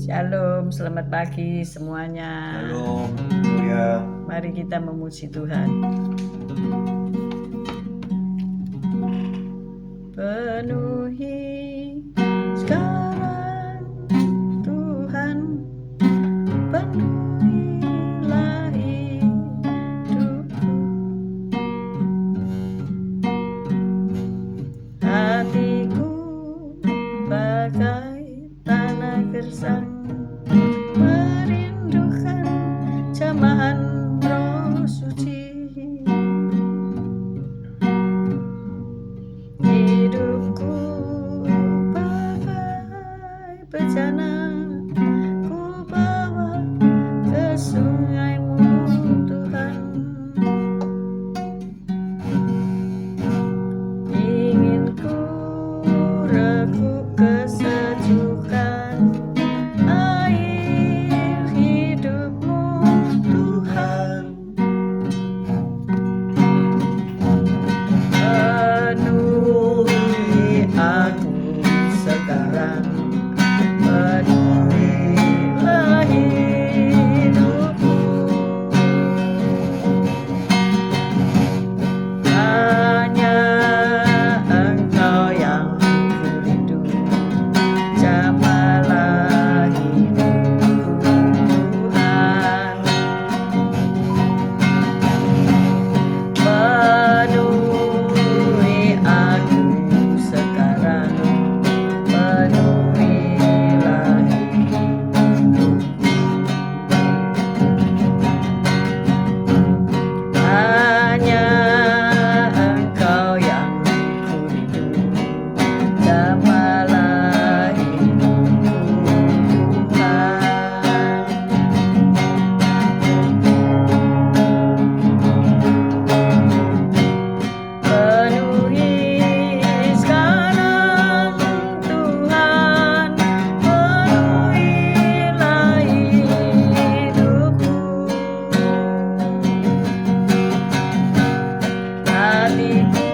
Shalom, selamat pagi semuanya. Shalom, haleluya. Mari kita memuji Tuhan. Penuhi sekarang Tuhan, penuhilah hidupku. Hatiku bagai tanah gersang, merindukan jamahan Roh Suci. Hidupku bagai bejana, ku bawa ke sungai-Mu Tuhan. Ingin ku rekuk kesejukan air hidup-Mu Tuhan. Penuhi aku sekarang, penuhilah hidupku. Hanya Engkau yang ku rindu, jamalah hidupku Tuhan. Penuhi aku sekarang, penuhilah hidupku. Hanya Engkau yang ku rindu, jamalah hidupku Tuhan. Penuhi sekarang Tuhan, penuhilah hidupku. Hatiku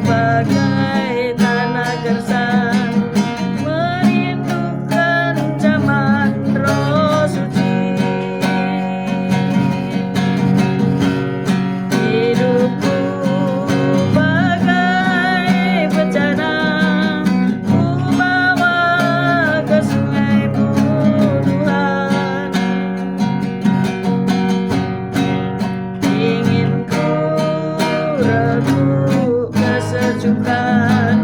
bagai tanah gersang, merindukan jamahan Roh Suci. Hidupku bagai bejana, ku bawa ke sungai-Mu Tuhan. Ingin ku rekuk kesejukan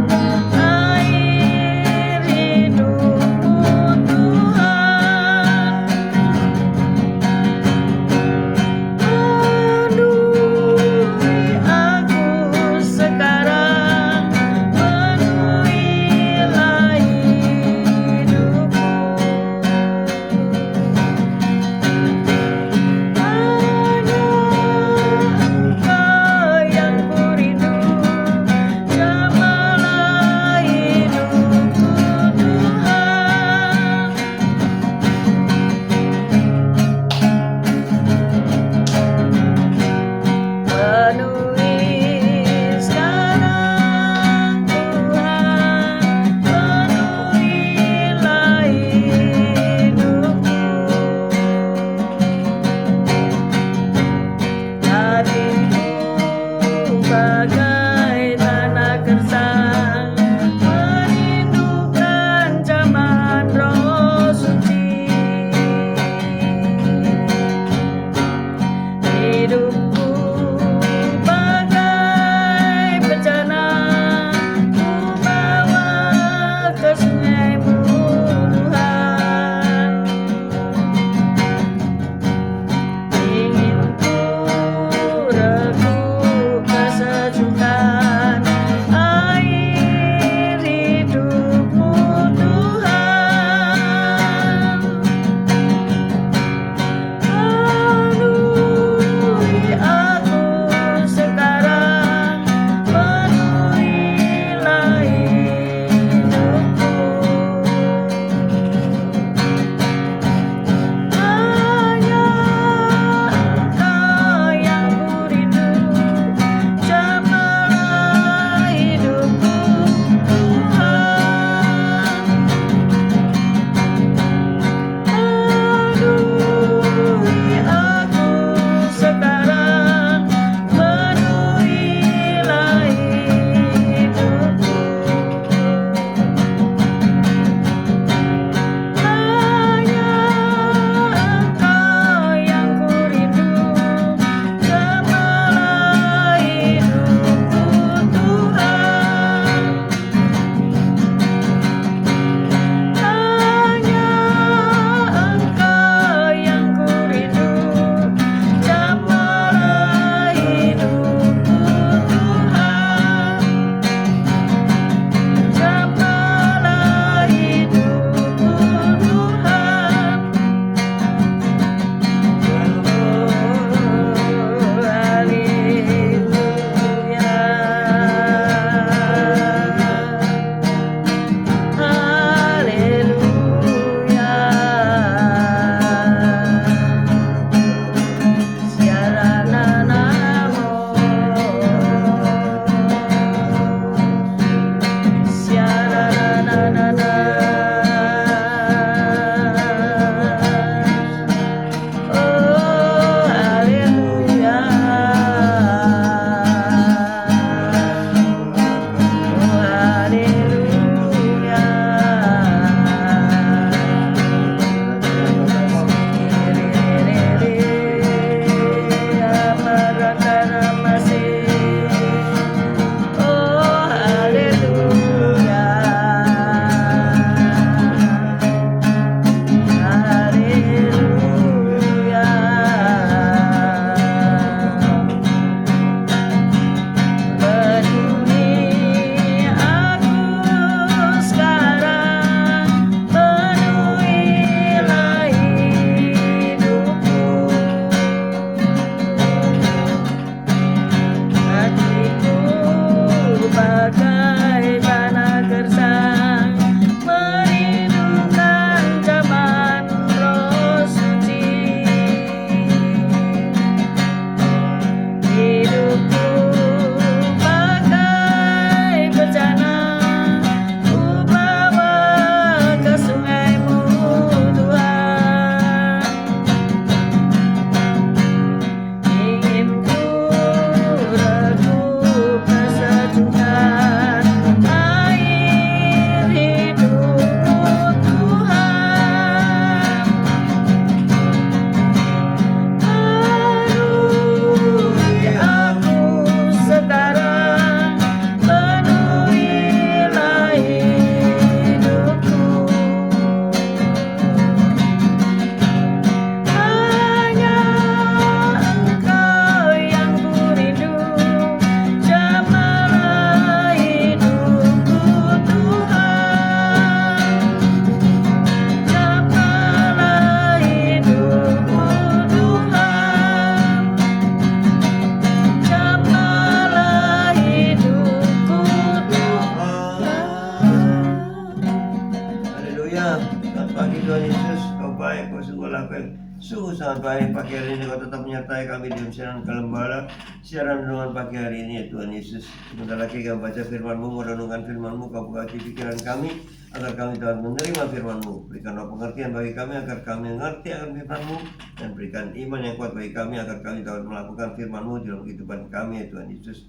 Sungguh sangat baik pagi hari ini Kau tetap menyertai kami di siaran Kalembala, siaran renungan pagi hari ini ya Tuhan Yesus. Sebentar lagi kami baca firman-Mu, merenungkan firman-Mu, Kau buka hati pikiran kami agar kami dapat menerima firman-Mu. Berikanlah pengertian bagi kami agar kami mengerti akan firman-Mu, dan berikan iman yang kuat bagi kami agar kami dapat melakukan firman-Mu dalam kehidupan kami ya Tuhan Yesus.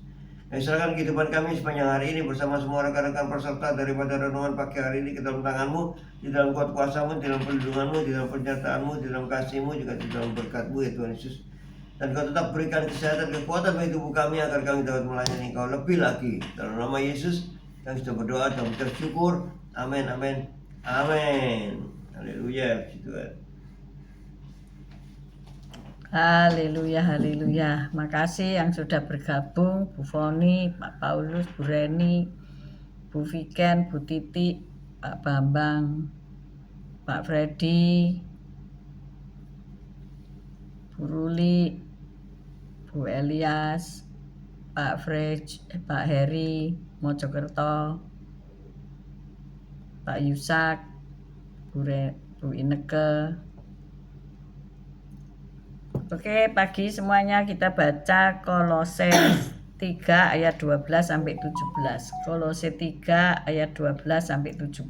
Serahkan kehidupan kami sepanjang hari ini bersama semua rekan-rekan peserta daripada renungan pagi hari ini ke dalam tangan-Mu, di dalam kuat kuasa-Mu, di dalam perlindungan-Mu, di dalam penyertaan-Mu, di dalam kasih-Mu, juga di dalam berkat-Mu ya Tuhan Yesus. Dan Kau tetap berikan kesehatan, kekuatan bagi tubuh kami agar kami dapat melayani Kau lebih lagi. Dalam nama Yesus kami sudah berdoa dan mengucap syukur. Amin, amin, amin. Haleluya, puji Tuhan. Haleluya, haleluya. Makasih yang sudah bergabung, Bu Foni, Pak Paulus, Bu Reni, Bu Viken, Bu Titi, Pak Bambang, Pak Freddy, Bu Ruli, Bu Elias, Pak Frej, Pak Heri, Mojokerto, Pak Yusak, Bu Ineke. Oke, pagi semuanya kita baca Kolose 3 ayat 12 sampai 17. Kolose 3 ayat 12 sampai 17.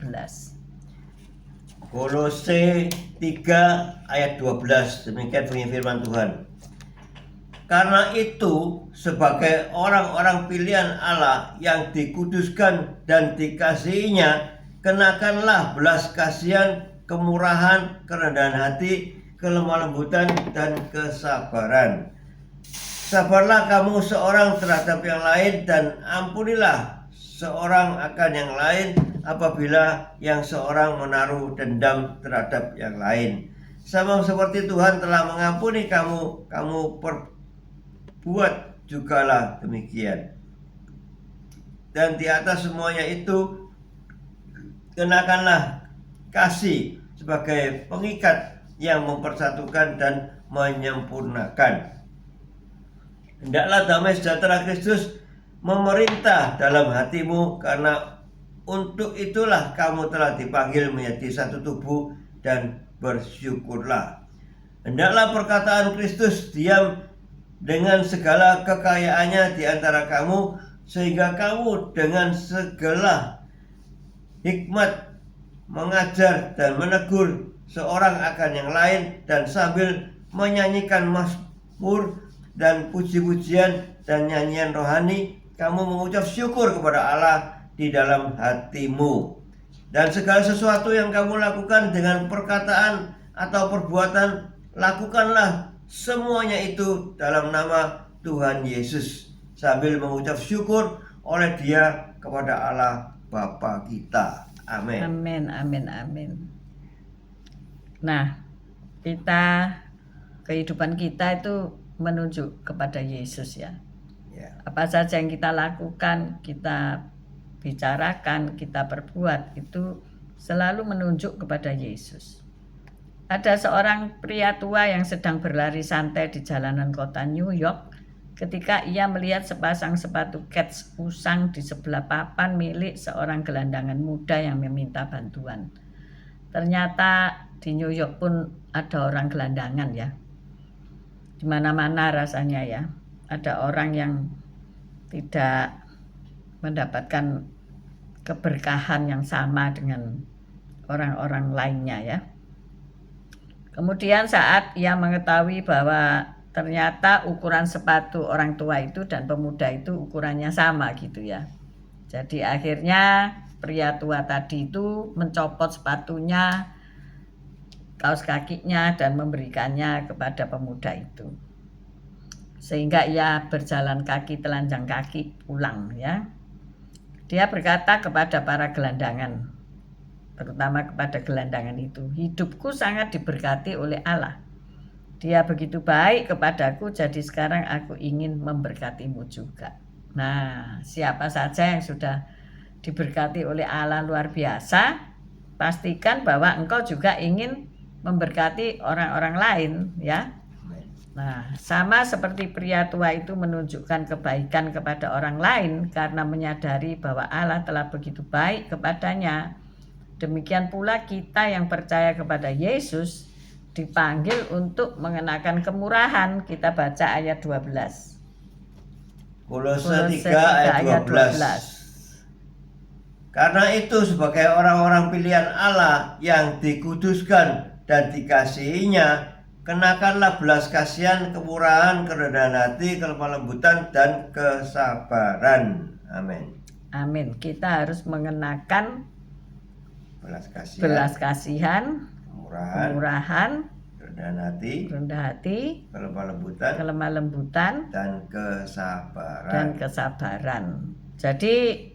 Kolose 3 ayat 12, demikian bunyi firman Tuhan. Karena itu, sebagai orang-orang pilihan Allah yang dikuduskan dan dikasihinya, kenakanlah belas kasihan, kemurahan, kerendahan hati, kelemah lembutan, dan kesabaran. Sabarlah kamu seorang terhadap yang lain, dan ampunilah seorang akan yang lain apabila yang seorang menaruh dendam terhadap yang lain. Sama seperti Tuhan telah mengampuni kamu, kamu perbuat jugalah demikian. Dan di atas semuanya itu, kenakanlah kasih sebagai pengikat yang mempersatukan dan menyempurnakan. Hendaklah damai sejahtera Kristus memerintah dalam hatimu, karena untuk itulah kamu telah dipanggil menjadi satu tubuh, dan bersyukurlah. Hendaklah perkataan Kristus diam dengan segala kekayaannya di antara kamu, sehingga kamu dengan segala hikmat mengajar dan menegur seorang akan yang lain, dan sambil menyanyikan mazmur dan puji-pujian dan nyanyian rohani, kamu mengucap syukur kepada Allah di dalam hatimu. Dan segala sesuatu yang kamu lakukan dengan perkataan atau perbuatan, lakukanlah semuanya itu dalam nama Tuhan Yesus, sambil mengucap syukur oleh Dia kepada Allah Bapa kita. Amin. Amin, amin, amin. Nah, kehidupan kita itu menunjuk kepada Yesus ya. Apa saja yang kita lakukan, kita bicarakan, kita perbuat, itu selalu menunjuk kepada Yesus. Ada seorang pria tua yang sedang berlari santai di jalanan kota New York ketika ia melihat sepasang sepatu kets usang di sebelah papan milik seorang gelandangan muda yang meminta bantuan. Ternyata di New York pun ada orang gelandangan ya. Di mana-mana rasanya ya. Ada orang yang tidak mendapatkan keberkahan yang sama dengan orang-orang lainnya ya. Kemudian saat ia mengetahui bahwa ternyata ukuran sepatu orang tua itu dan pemuda itu ukurannya sama gitu ya. Jadi akhirnya pria tua tadi itu mencopot sepatunya, kaos kakinya, dan memberikannya kepada pemuda itu. Sehingga ia berjalan kaki, telanjang kaki pulang ya. Dia berkata kepada para gelandangan, terutama kepada gelandangan itu, hidupku sangat diberkati oleh Allah. Dia begitu baik kepadaku, jadi sekarang aku ingin memberkatimu juga. Nah, siapa saja yang sudah diberkati oleh Allah luar biasa, pastikan bahwa engkau juga ingin memberkati orang-orang lain ya. Nah, sama seperti pria tua itu menunjukkan kebaikan kepada orang lain karena menyadari bahwa Allah telah begitu baik kepadanya. Demikian pula kita yang percaya kepada Yesus dipanggil untuk mengenakan kemurahan. Kita baca ayat 12. Kolose 3 ayat 12. Karena itu sebagai orang-orang pilihan Allah yang dikuduskan dan dikasihinya, kenakanlah belas kasihan, kemurahan, kerendahan hati, kelemah lembutan, dan kesabaran. Amin. Amin. Kita harus mengenakan belas kasihan, kemurahan, rendah hati, kelemah lembutan, dan kesabaran. Jadi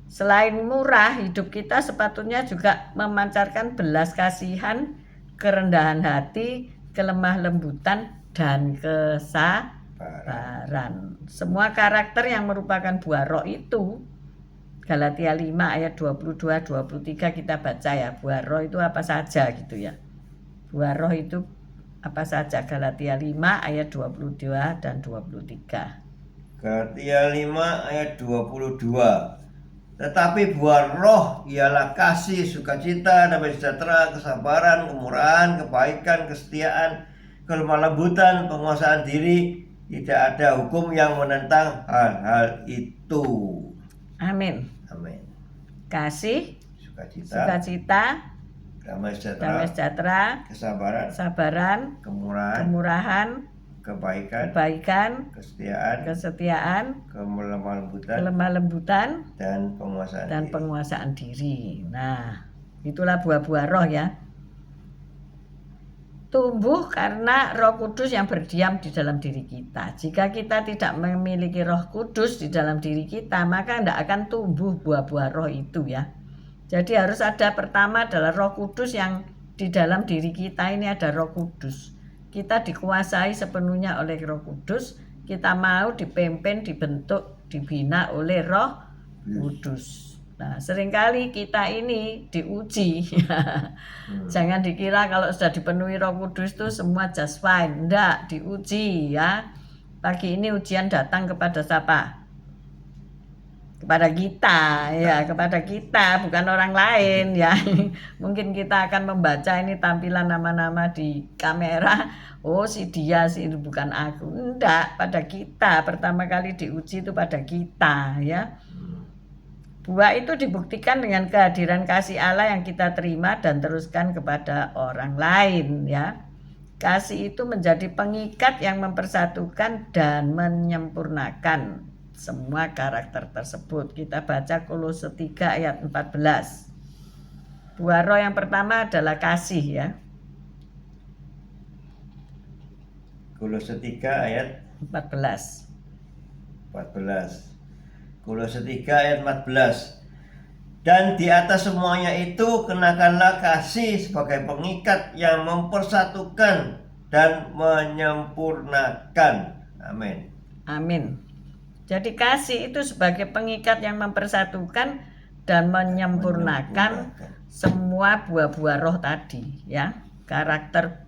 selain murah, hidup kita sepatutnya juga memancarkan belas kasihan, kerendahan hati, kelemah lembutan, dan kesabaran. Semua karakter yang merupakan buah roh itu, Galatia 5 ayat 22-23 kita baca ya. Buah roh itu apa saja gitu ya. Buah roh itu apa saja? Galatia 5 ayat 22 dan 23. Galatia 5 ayat 22. Tetapi buah roh ialah kasih, sukacita, damai sejahtera, kesabaran, kemurahan, kebaikan, kesetiaan, kelemah lembutan, penguasaan diri. Tidak ada hukum yang menentang hal-hal itu. Amin. Amin. Kasih, sukacita, damai sejahtera, kesabaran, kemurahan, kebaikan, kesetiaan, kelemah lembutan, dan penguasaan diri. Nah, itulah buah-buah roh ya. Tumbuh karena Roh Kudus yang berdiam di dalam diri kita. Jika kita tidak memiliki Roh Kudus di dalam diri kita, maka tidak akan tumbuh buah-buah roh itu ya. Jadi harus ada, pertama adalah Roh Kudus yang di dalam diri kita. Ini ada Roh Kudus. Kita dikuasai sepenuhnya oleh Roh Kudus. Kita mau dipimpin, dibentuk, dibina oleh Roh Kudus. Nah, seringkali kita ini diuji. Jangan dikira kalau sudah dipenuhi Roh Kudus itu semua just fine. Enggak, diuji ya. Pagi ini ujian datang kepada siapa? Kepada kita ya, kepada kita, bukan orang lain ya. Mungkin kita akan membaca ini tampilan nama-nama di kamera. Oh, si dia sih, bukan aku. Enggak, pada kita. Pertama kali diuji itu pada kita ya. Buah itu dibuktikan dengan kehadiran kasih Allah yang kita terima dan teruskan kepada orang lain ya. Kasih itu menjadi pengikat yang mempersatukan dan menyempurnakan semua karakter tersebut. Kita baca Kolose 3 ayat 14. Buah roh yang pertama adalah kasih ya. Kolose 3 ayat 14. Kolose 3 ayat 14. Dan di atas semuanya itu kenakanlah kasih sebagai pengikat yang mempersatukan dan menyempurnakan. Amin. Amin. Jadi kasih itu sebagai pengikat yang mempersatukan dan menyempurnakan semua buah-buah roh tadi ya. Karakter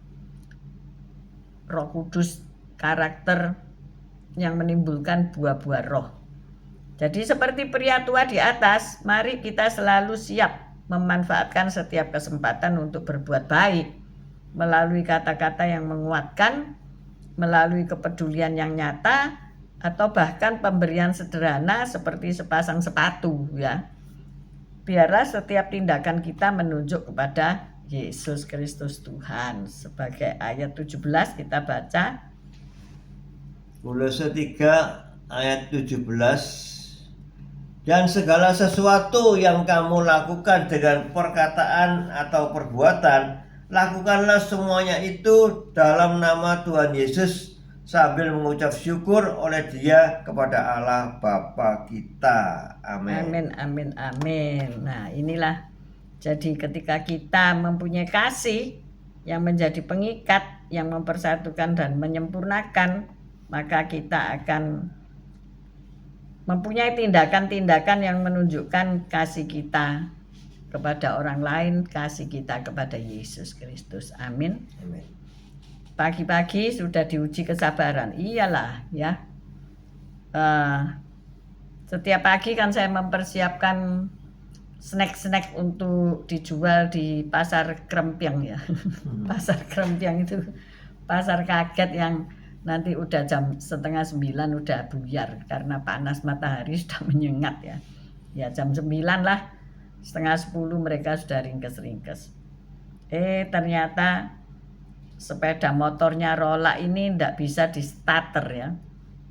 Roh Kudus, karakter yang menimbulkan buah-buah roh. Jadi seperti pria tua di atas, mari kita selalu siap memanfaatkan setiap kesempatan untuk berbuat baik melalui kata-kata yang menguatkan, melalui kepedulian yang nyata, atau bahkan pemberian sederhana seperti sepasang sepatu ya. Biarlah setiap tindakan kita menunjuk kepada Yesus Kristus Tuhan. Sebagai ayat 17 kita baca Kolose 3 ayat 17. Dan segala sesuatu yang kamu lakukan dengan perkataan atau perbuatan, lakukanlah semuanya itu dalam nama Tuhan Yesus sambil mengucap syukur oleh Dia kepada Allah Bapa kita. Amin. Amin, amin, amin. Nah, inilah jadi ketika kita mempunyai kasih yang menjadi pengikat, yang mempersatukan dan menyempurnakan, maka kita akan mempunyai tindakan-tindakan yang menunjukkan kasih kita kepada orang lain, kasih kita kepada Yesus Kristus. Amin. Amin. Pagi-pagi sudah diuji kesabaran. Iyalah ya. Setiap pagi kan saya mempersiapkan snack-snack untuk dijual di pasar Krempiang ya. Pasar Krempiang itu pasar kaget yang nanti udah jam 8:30 udah buyar karena panas matahari sudah menyengat ya. Ya jam 9 lah, 9:30 mereka sudah ringkes-ringkes. Ternyata sepeda motornya Rola ini ndak bisa di starter ya.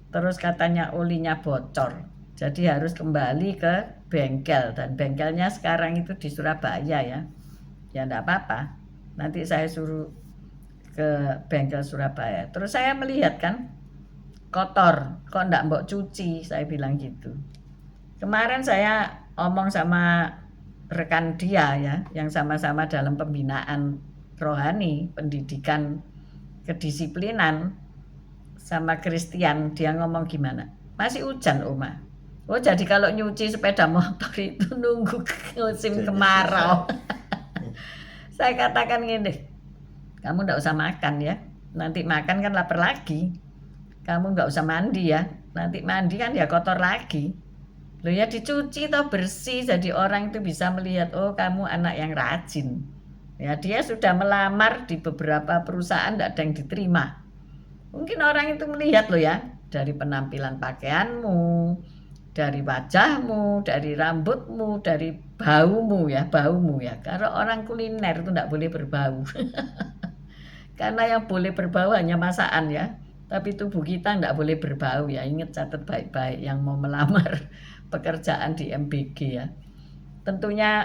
Terus katanya olinya bocor. Jadi harus kembali ke bengkel dan bengkelnya sekarang itu di Surabaya ya. Ya enggak apa-apa. Nanti saya suruh ke bengkel Surabaya. Terus saya melihat kan kotor, kok enggak mbok cuci, saya bilang gitu. Kemarin saya omong sama rekan dia ya, yang sama-sama dalam pembinaan rohani, pendidikan kedisiplinan sama Christian, dia ngomong gimana? Masih hujan, Oma. Oh, jadi kalau nyuci sepeda motor itu nunggu musim kemarau. Saya katakan gini, kamu nggak usah makan ya. Nanti makan kan lapar lagi. Kamu nggak usah mandi ya. Nanti mandi kan ya kotor lagi. Loh ya dicuci toh bersih, jadi orang itu bisa melihat, oh kamu anak yang rajin. Ya dia sudah melamar di beberapa perusahaan, tidak ada yang diterima. Mungkin orang itu melihat loh ya, dari penampilan pakaianmu, dari wajahmu, dari rambutmu, dari baumu ya. Karena orang kuliner itu tidak boleh berbau. Karena yang boleh berbau hanya masakan ya. Tapi tubuh kita tidak boleh berbau ya. Ingat, catat baik-baik yang mau melamar pekerjaan di MBG ya. Tentunya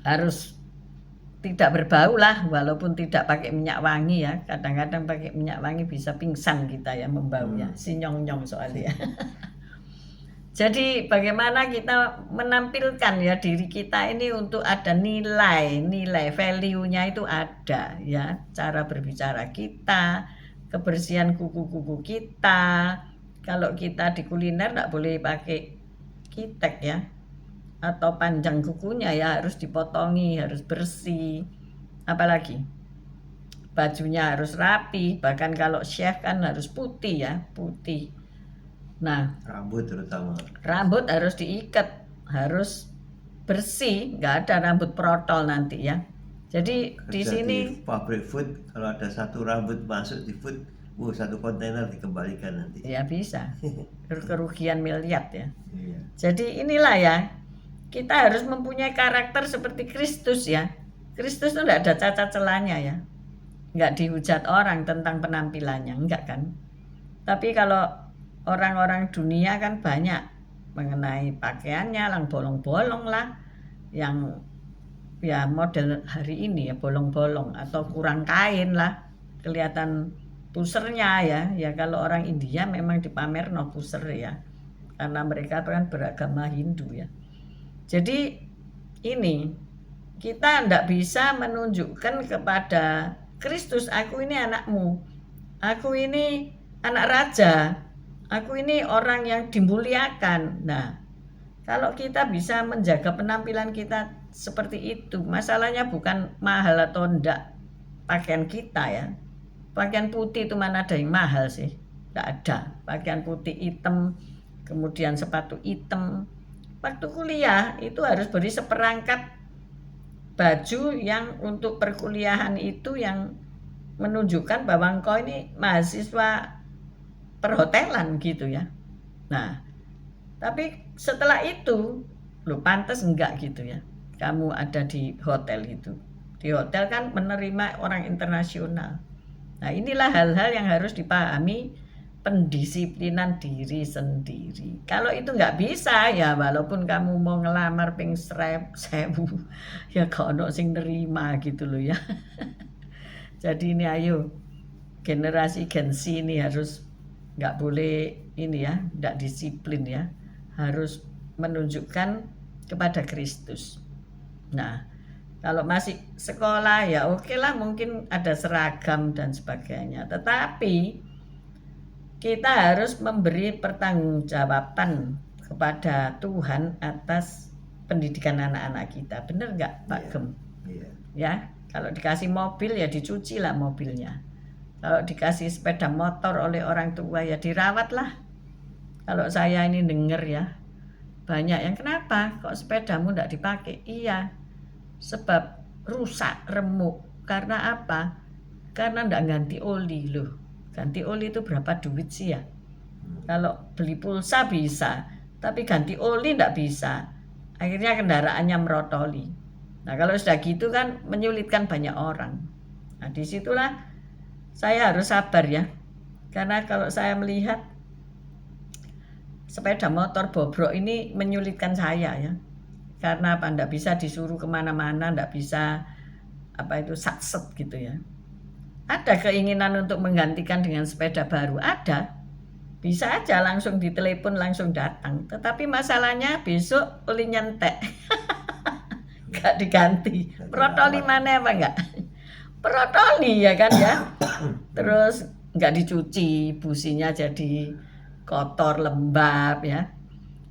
harus tidak berbau lah, walaupun tidak pakai minyak wangi ya. Kadang-kadang pakai minyak wangi bisa pingsan kita ya membaunya. Si nyong-nyong soalnya. Jadi bagaimana kita menampilkan ya diri kita ini untuk ada nilai value-nya itu ada ya. Cara berbicara kita, kebersihan kuku-kuku kita. Kalau kita di kuliner tidak boleh pakai kitek ya, atau panjang kukunya ya, harus dipotongi, harus bersih. Apalagi bajunya harus rapi, bahkan kalau chef kan harus putih ya, putih. Nah, Rambut terutama. rambut harus diikat, harus bersih, nggak ada rambut protol nanti ya. Jadi di Kerja sini di pabrik food, kalau ada satu rambut masuk di food, satu kontainer dikembalikan nanti. ya bisa kerugian miliar ya. Iya. Jadi inilah ya, kita harus mempunyai karakter seperti Kristus ya. Kristus itu enggak ada cacat celanya ya. Enggak dihujat orang tentang penampilannya, enggak kan. Tapi kalau orang-orang dunia kan banyak mengenai pakaiannya, yang bolong-bolong lah, yang ya model hari ini ya bolong-bolong atau kurang kain lah, kelihatan pusernya ya. Ya kalau orang India memang dipamer no puser ya, karena mereka kan beragama Hindu ya. Jadi ini kita tidak bisa menunjukkan kepada Kristus, aku ini anakmu, aku ini anak raja, aku ini orang yang dimuliakan. Nah, kalau kita bisa menjaga penampilan kita seperti itu, masalahnya bukan mahal atau enggak pakaian kita ya. Pakaian putih itu mana ada yang mahal sih? Tidak ada. Pakaian putih hitam, kemudian sepatu hitam. Waktu kuliah itu harus beri seperangkat baju yang untuk perkuliahan itu yang menunjukkan bahwa engkau ini mahasiswa perhotelan gitu ya. Nah, tapi setelah itu lo pantas enggak gitu ya, kamu ada di hotel itu. Di hotel kan menerima orang internasional. Nah, inilah hal-hal yang harus dipahami, pendisiplinan diri sendiri. Kalau itu nggak bisa ya, walaupun kamu mau ngelamar ping 1000 ya kono sing nerima gitu loh ya. Jadi ini ayo generasi Gen Z ini harus nggak boleh ini ya, nggak disiplin ya, harus menunjukkan kepada Kristus. Nah, kalau masih sekolah ya oke lah, mungkin ada seragam dan sebagainya, tetapi kita harus memberi pertanggungjawaban kepada Tuhan atas pendidikan anak-anak kita. Bener nggak Pak Gem? Iya. Ya, kalau dikasih mobil ya dicuci lah mobilnya. Kalau dikasih sepeda motor oleh orang tua ya dirawat lah. Kalau saya ini denger ya, Banyak yang kenapa kok sepedamu tidak dipakai? Iya, sebab rusak, remuk. Karena apa? Karena tidak ganti oli loh. Ganti oli itu berapa duit sih ya? Kalau beli pulsa bisa, tapi ganti oli tidak bisa. Akhirnya kendaraannya merotoli. Nah kalau sudah gitu kan menyulitkan banyak orang. Nah disitulah saya harus sabar ya. Karena kalau saya melihat sepeda motor bobrok ini menyulitkan saya ya. Karena apa? Nggak bisa disuruh kemana-mana, nggak bisa apa itu satset gitu ya. Ada keinginan untuk menggantikan dengan sepeda baru, ada. Bisa aja langsung ditelepon langsung datang. Tetapi masalahnya besok oli nyentek. Nggak diganti. Protoli mana apa enggak? Protoli ya kan ya. Terus nggak dicuci, businya jadi kotor, lembab ya.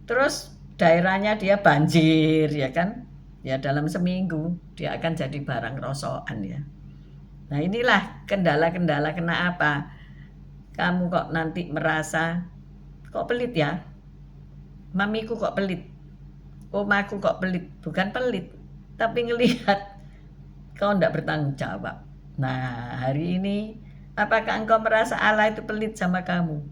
Terus daerahnya dia banjir ya kan. Ya dalam seminggu dia akan jadi barang rosokan ya. Nah inilah kendala-kendala kenapa kamu kok nanti merasa kok pelit ya. Mamiku kok pelit. Omaku kok pelit. Bukan pelit, tapi ngelihat kau tidak bertanggung jawab. Nah hari ini apakah engkau merasa Allah itu pelit sama kamu?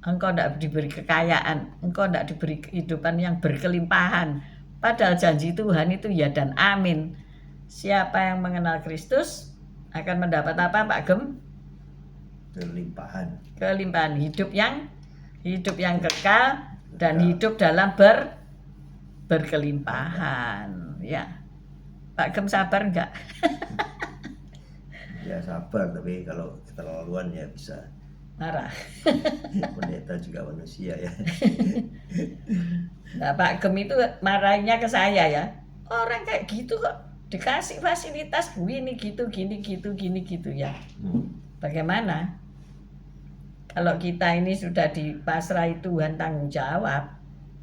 Engkau tidak diberi kekayaan, engkau tidak diberi kehidupan yang berkelimpahan. Padahal janji Tuhan itu ya dan amin. Siapa yang mengenal Kristus akan mendapat apa Pak Gem? Kelimpahan. Kelimpahan hidup yang kekal dan hidup dalam berkelimpahan. Ya, Pak Gem sabar enggak? Ya sabar, tapi kalau keterlaluan ya bisa Marah. pendeta juga manusia ya. Nah, Pak Gem itu marahnya ke saya ya. Orang kayak gitu kok dikasih fasilitas gini gitu ya. Bagaimana? Kalau kita ini sudah dipasrahi Tuhan tanggung jawab,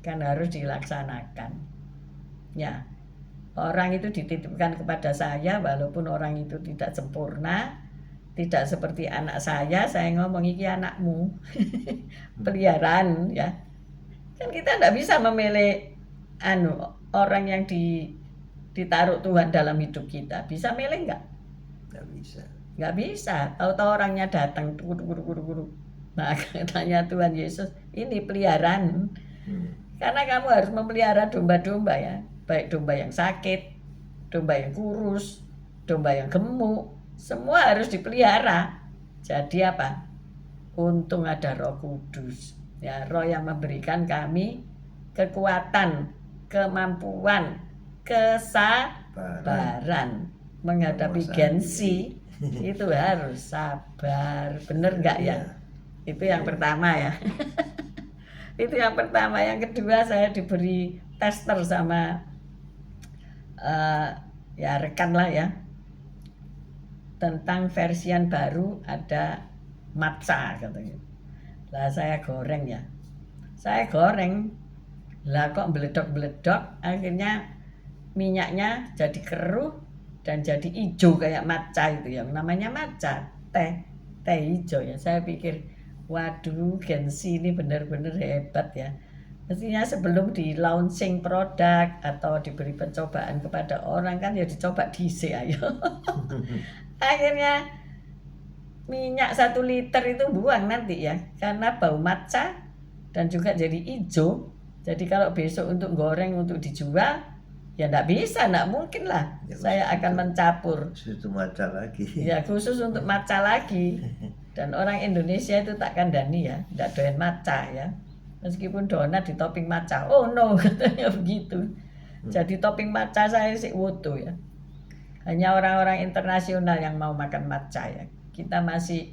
kan harus dilaksanakan. Ya, orang itu dititipkan kepada saya, walaupun orang itu tidak sempurna, tidak seperti anak saya ngomong iki anakmu, peliharaan ya. Kan kita tidak bisa memilih orang yang ditaruh Tuhan dalam hidup kita. Bisa milih nggak? Nggak bisa. Nggak bisa. Tahu-tahu orangnya datang, guru. Nah katanya Tuhan Yesus, ini peliharaan. Karena kamu harus memelihara domba-domba ya. Baik domba yang sakit, domba yang kurus, domba yang gemuk. Semua harus dipelihara. Jadi apa? Untung ada Roh Kudus. Ya, Roh yang memberikan kami kekuatan, kemampuan, kesabaran menghadapi gengsi. Itu harus sabar. Bener nggak ya? Itu yang pertama ya. Itu yang pertama. Yang kedua saya diberi tester sama ya rekan lah ya. Tentang versian baru ada matcha katanya. Lah saya goreng ya. Saya goreng. Lah kok beledok-beledok, akhirnya minyaknya jadi keruh dan jadi hijau kayak matcha itu ya. Namanya matcha, teh hijau ya. Saya pikir waduh, Gensi ini benar-benar hebat ya. Mestinya sebelum di launching produk atau diberi pencobaan kepada orang kan ya dicoba dhisik ayo. Akhirnya minyak 1 liter itu buang nanti ya, karena bau matcha dan juga jadi hijau. Jadi kalau besok untuk goreng untuk dijual ya enggak bisa, enggak mungkin lah ya, saya akan mencampur. Itu matcha lagi. Ya khusus untuk matcha lagi. Dan orang Indonesia itu tak kandani ya, enggak doyan matcha ya. Meskipun donat di topping matcha, oh no katanya begitu. Jadi topping matcha saya sih wutu ya. Hanya orang-orang internasional yang mau makan matcha ya. Kita masih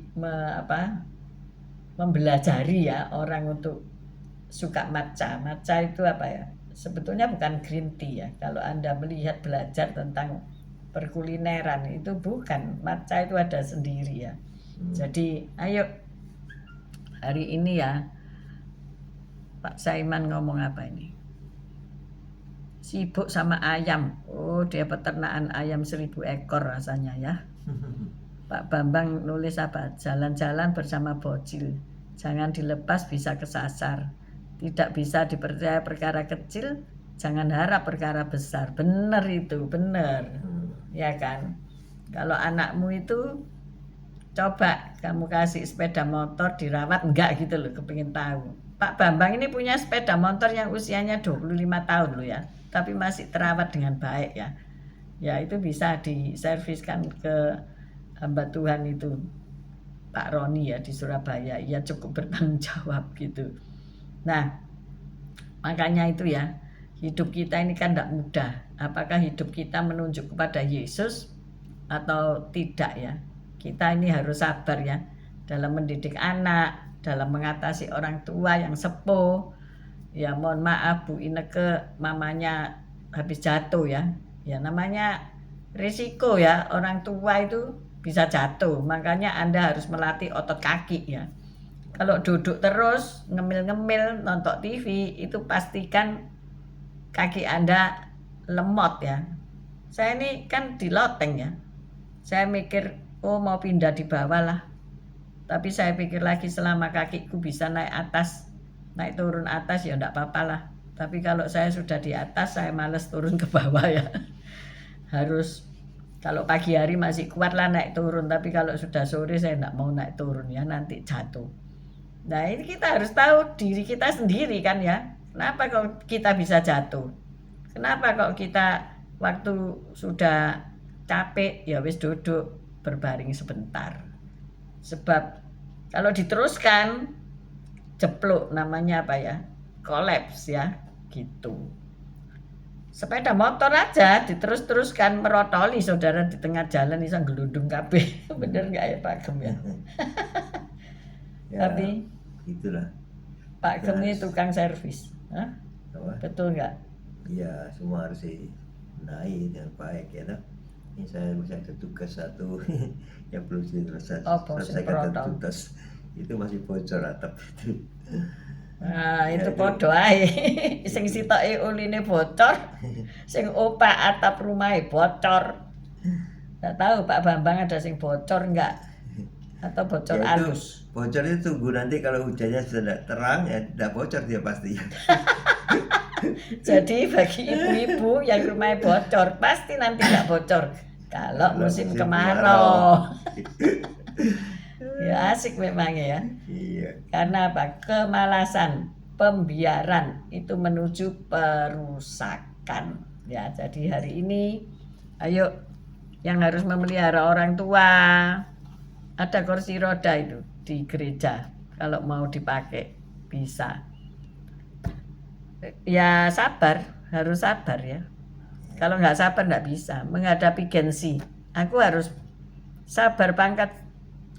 membelajari ya orang untuk suka matcha. Matcha itu apa ya? Sebetulnya bukan green tea ya. Kalau Anda melihat belajar tentang perkulineran itu bukan. Matcha itu ada sendiri ya. Jadi ayo hari ini ya Pak Saiman ngomong apa ini? Sibuk sama ayam. Oh dia peternakan ayam 1000 ekor rasanya ya. Pak Bambang nulis apa? Jalan-jalan bersama bocil. Jangan dilepas bisa kesasar. Tidak bisa dipercaya perkara kecil, jangan harap perkara besar. Benar itu, benar. Ya kan? Kalau anakmu itu coba kamu kasih sepeda motor dirawat enggak gitu loh, kepingin tahu. Pak Bambang ini punya sepeda motor yang usianya 25 tahun loh ya, tapi masih terawat dengan baik ya. Ya itu bisa diserviskan ke hamba Tuhan itu Pak Roni ya di Surabaya. Ia cukup bertanggung jawab gitu. Nah, makanya itu ya, hidup kita ini kan tidak mudah. Apakah hidup kita menunjuk kepada Yesus atau tidak ya? Kita ini harus sabar ya dalam mendidik anak, dalam mengatasi orang tua yang sepuh. Ya mohon maaf Bu Ineke, mamanya habis jatuh ya. Ya namanya risiko ya, orang tua itu bisa jatuh. Makanya Anda harus melatih otot kaki ya. Kalau duduk terus ngemil-ngemil nonton TV itu pastikan kaki Anda lemot ya. Saya ini kan di loteng ya. Saya mikir mau pindah di bawah lah. Tapi saya pikir lagi selama kakiku bisa naik atas, naik turun atas ya enggak apa-apa lah. Tapi kalau saya sudah di atas saya males turun ke bawah ya. Harus kalau pagi hari masih kuat lah naik turun, tapi kalau sudah sore saya enggak mau naik turun ya, nanti jatuh. Nah ini kita harus tahu diri kita sendiri kan ya. Kenapa kok kita bisa jatuh? Kenapa kok kita waktu sudah capek ya wis duduk berbaring sebentar. Sebab kalau diteruskan jepluk namanya apa ya? Kolaps ya gitu. Sepeda motor aja diterus-teruskan merotoli saudara di tengah jalan bisa gelundung kabeh. Bener nggak ya Pak Gem ya? Ya, Tapi itulah. Pak Gem ini tukang servis. Hah? Apa? Betul nggak? Iya, semua harus naik dengan baik ya toh. Ini saya masih ada tugas satu yang belum selesaikan tugas itu masih bocor atap itu. Nah, Ya, itu podo ae. Sing sitoke uline bocor, sing opak atap rumahe bocor. Enggak tahu Pak Bambang ada sing bocor enggak? Atau bocor ya, itu, halus? bocor itu tunggu nanti kalau hujannya sudah terang ya tidak bocor dia pasti. Jadi bagi ibu-ibu yang rumahnya bocor pasti nanti enggak bocor kalau musim kemarau. Ya asik memang ya. Iya. Karena apa? Kemalasan, pembiaran itu menuju perusakan. Ya, jadi hari ini ayo yang harus memelihara orang tua, ada kursi roda itu di gereja. Kalau mau dipakai bisa. Ya sabar, harus sabar ya. Kalau nggak sabar nggak bisa menghadapi gengsi. Aku harus sabar pangkat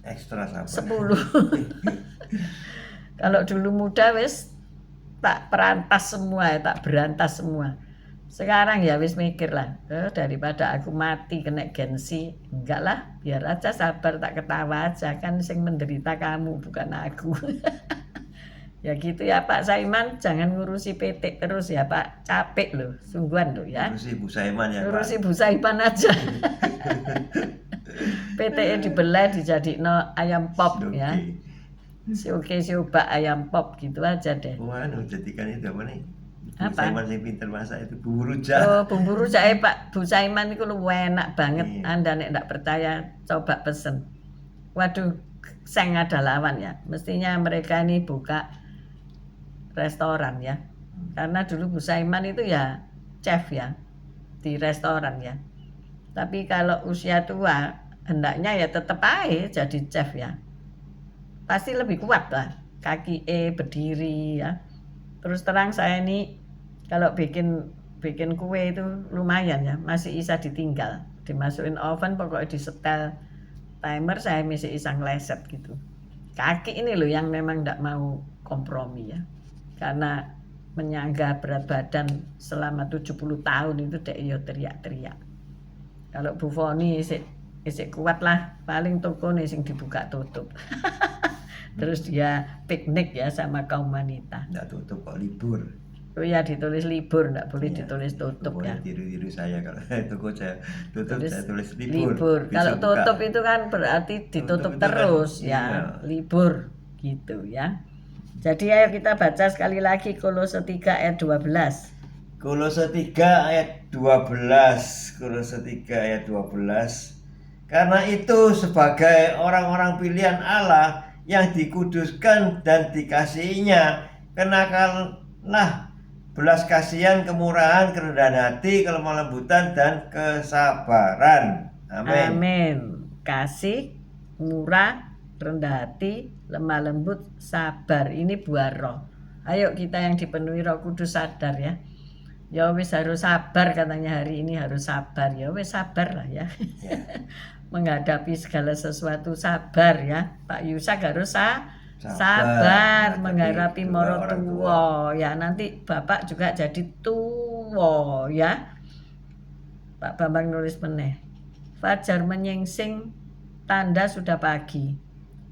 Ekstra sabar. 10. Kalau dulu muda wis tak perantas semua ya, tak berantas semua. Sekarang ya wis mikir lah, daripada aku mati kena gengsi, enggak lah, biar aja sabar tak ketawa aja, kan sing menderita kamu bukan aku. Ya gitu ya Pak Saiman, jangan ngurusi PT terus ya Pak, capek loh, sungguhan loh ya. Ngurusi Bu Saiman ya Ngurusi Pak. Bu Saiman aja. PT dijadikan ayam pop ya. Si obak ayam pop gitu aja deh. Wah, jadikan itu apa nih? Bu Apa? Saiman yang pinter masak itu bumbu rujak. Oh, bumbu rujak Pak Bu Saiman itu enak banget. Iya. Anda nek ndak percaya coba pesen. Waduh, saya nggak ada lawan ya. Mestinya mereka ini buka restoran ya. Karena dulu Bu Saiman itu ya chef ya di restoran ya. Tapi kalau usia tua hendaknya ya tetap aja jadi chef ya. Pasti lebih kuat lah. Kaki berdiri ya. Terus terang saya ini kalau bikin kue itu lumayan ya, masih bisa ditinggal. Dimasukin oven pokoknya disetel timer saya masih bisa ngeleset gitu. Kaki ini loh yang memang enggak mau kompromi ya. Karena menyangga berat badan selama 70 tahun itu dek yo teriak-teriak. Kalau Bu Foni isik kuat lah, paling toko nih sing dibuka tutup. Terus dia piknik ya sama kaum wanita. Nggak tutup kok, libur. Oh ya ditulis libur, enggak boleh Iya, ditulis tutup ya. Boleh tiru-tiru saya kalau toko saya tutup, saya tulis libur. Libur. Bisa Kalau buka. tutup itu kan berarti ditutup Tutup itu kan, terus ya, iya. libur gitu ya. Jadi ayo kita baca sekali lagi Kolose 3 ayat 12. Kolose 3 ayat 12. Kolose 3 ayat 12. Karena itu sebagai orang-orang pilihan Allah yang dikuduskan dan dikasihinya, kenakanlah belas kasihan, kemurahan, kerendahan hati, kelemah lembutan, dan kesabaran. Amin. Amin. Kasih, murah, rendah hati, lemah lembut, sabar. Ini buah roh. Ayo kita yang dipenuhi Roh Kudus sadar ya. Ya wis harus sabar, katanya hari ini harus sabar. Ya wis sabar lah ya. Menghadapi segala sesuatu sabar ya. Pak Yusak harus sabar menghadapi moro tua ya. Nanti Bapak juga jadi tua ya. Pak Bambang nulis meneh. Fajar menyingsing, tanda sudah pagi.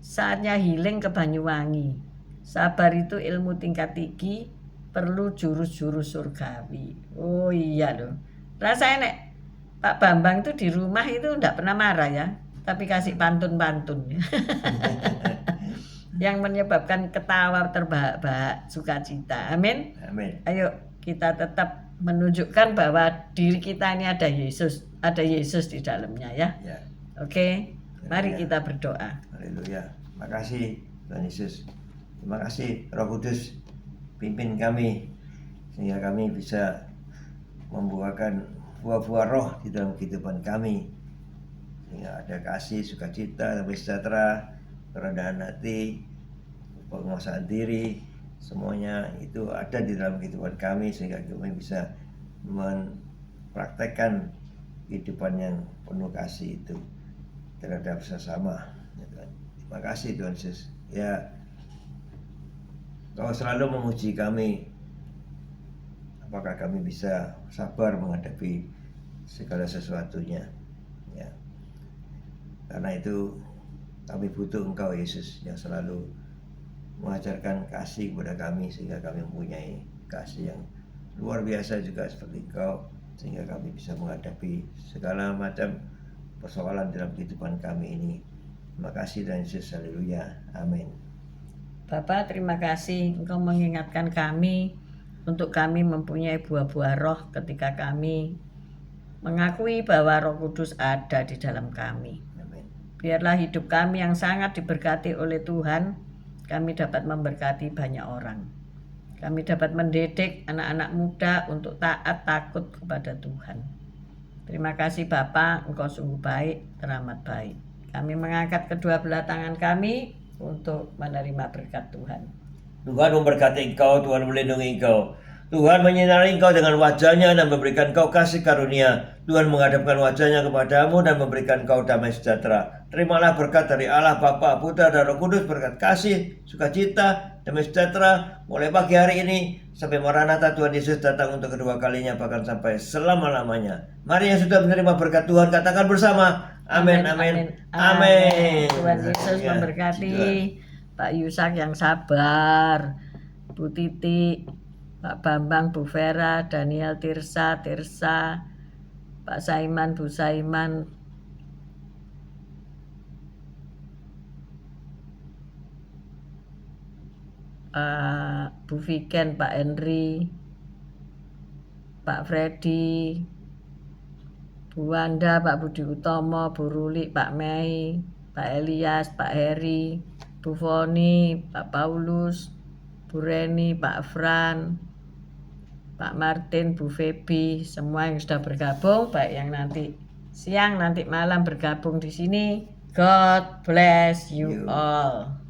Saatnya healing ke Banyuwangi. Sabar itu ilmu tingkat tinggi, perlu jurus-jurus surgawi. Oh iya loh. Rasanya nek Pak Bambang itu di rumah itu enggak pernah marah ya, tapi kasih pantun-pantun. Yang menyebabkan ketawa terbahak-bahak, sukacita. Amin. Amin. Ayo kita tetap menunjukkan bahwa diri kita ini ada Yesus di dalamnya ya. Ya. Oke, mari Ya. kita berdoa. Haleluya. Makasih Tuhan Yesus. Terima kasih Roh Kudus, pimpin kami sehingga kami bisa membuahkan buah-buah roh di dalam kehidupan kami, sehingga ada kasih, sukacita, damai sejahtera, kerendahan hati, penguasaan diri, semuanya itu ada di dalam kehidupan kami sehingga kami bisa mempraktekkan kehidupan yang penuh kasih itu terhadap sesama. Terima kasih Tuhan Yesus. Ya, Kau selalu menguji kami, apakah kami bisa sabar menghadapi segala sesuatunya. Ya, karena itu kami butuh Engkau Yesus yang selalu mengajarkan kasih kepada kami sehingga kami mempunyai kasih yang luar biasa juga seperti Engkau, sehingga kami bisa menghadapi segala macam persoalan dalam kehidupan kami ini. Terima kasih Tuhan Yesus. Haleluya. Amin. Bapak, terima kasih Engkau mengingatkan kami untuk kami mempunyai buah-buah roh ketika kami mengakui bahwa Roh Kudus ada di dalam kami. Amin. Biarlah hidup kami yang sangat diberkati oleh Tuhan, kami dapat memberkati banyak orang. Kami dapat mendidik anak-anak muda untuk taat takut kepada Tuhan. Terima kasih Bapak, Engkau sungguh baik, teramat baik. Kami mengangkat kedua belah tangan kami untuk menerima berkat Tuhan. Tuhan memberkati engkau, Tuhan melindungi engkau. Tuhan menyinari engkau dengan wajahnya dan memberikan engkau kasih karunia. Tuhan menghadapkan wajahnya kepadamu dan memberikan engkau damai sejahtera. Terimalah berkat dari Allah Bapa, Putra dan Roh Kudus, berkat kasih, sukacita, damai sejahtera mulai pagi hari ini sampai Maranatha Tuhan Yesus datang untuk kedua kalinya, bahkan sampai selama-lamanya. Mari yang sudah menerima berkat Tuhan katakan bersama. Amin, amin, amin. Tuhan Yesus Ya, memberkati Tuhan. Pak Yusak yang sabar, Bu Titi, Pak Bambang, Bu Vera, Daniel, Tirsa, Pak Saiman, Bu Saiman, Bu Viken, Pak Henry, Pak Freddy, Bu Wanda, Pak Budi Utomo, Bu Ruli, Pak Mei, Pak Elias, Pak Heri, Bu Foni, Pak Paulus, Bu Reni, Pak Fran, Pak Martin, Bu Feby, semua yang sudah bergabung, baik yang nanti siang, nanti malam bergabung di sini. God bless you all.